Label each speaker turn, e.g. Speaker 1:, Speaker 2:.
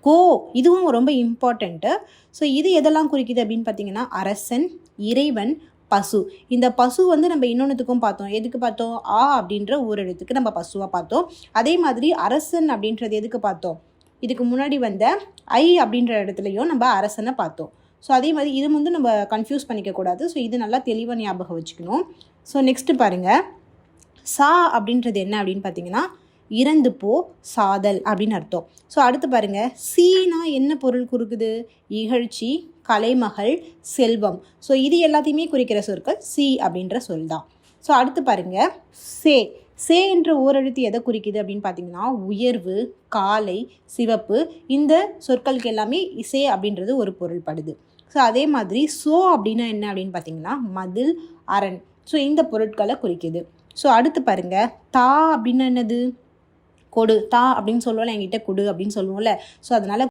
Speaker 1: கோ இதுவும் ரொம்ப important. So இது எதெல்லாம் குறிக்குது அப்படின்னு பார்த்தீங்கன்னா அரசன், இறைவன், பசு. இந்த பசு வந்து நம்ம இன்னொன்றுத்துக்கும் பார்த்தோம். எதுக்கு பார்த்தோம்? ஆ அப்படின்ற ஓரெழுத்துக்கு நம்ம பசுவாக பார்த்தோம். அதே மாதிரி அரசன் அப்படின்றது எதுக்கு பார்த்தோம்? இதுக்கு முன்னாடி வந்த ஐ அப்படின்ற இடத்துலையும் நம்ம அரசனை பார்த்தோம். ஸோ அதே மாதிரி இது வந்து நம்ம கன்ஃபியூஸ் பண்ணிக்கக்கூடாது. ஸோ இது நல்லா தெளிவாக ஞாபகம் வச்சுக்கணும். ஸோ நெக்ஸ்ட்டு பாருங்கள், சா அப்படின்றது என்ன அப்படின்னு பார்த்தீங்கன்னா இறந்து போ, சாதல் அப்படின்னு அர்த்தம். ஸோ அடுத்து பாருங்கள், சீனா என்ன பொருள் குறிக்குது? இகழ்ச்சி, கலைமகள், செல்வம். ஸோ இது எல்லாத்தையுமே குறிக்கிற சொற்கள் சி அப்படின்ற சொல் தான். ஸோ அடுத்து பாருங்கள், சே. சே என்ற ஓரெழுத்து எதை குறிக்குது அப்படின்னு பார்த்தீங்கன்னா உயர்வு, காலை, சிவப்பு. இந்த சொற்களுக்கு எல்லாமே சே அப்படின்றது ஒரு பொருள்படுது. ஸோ அதே மாதிரி சோ அப்படின்னா என்ன அப்படின்னு பார்த்தீங்கன்னா மதில், அரண். ஸோ இந்த பொருட்களை குறிக்குது. ஸோ அடுத்து பாருங்கள், தா அப்படின்னா என்னது? கொடு. தா அப்படின்னு சொல்லுவோம்ல, என்கிட்ட கொடு அப்படின்னு சொல்லுவோம்ல. ஸோ அதனால்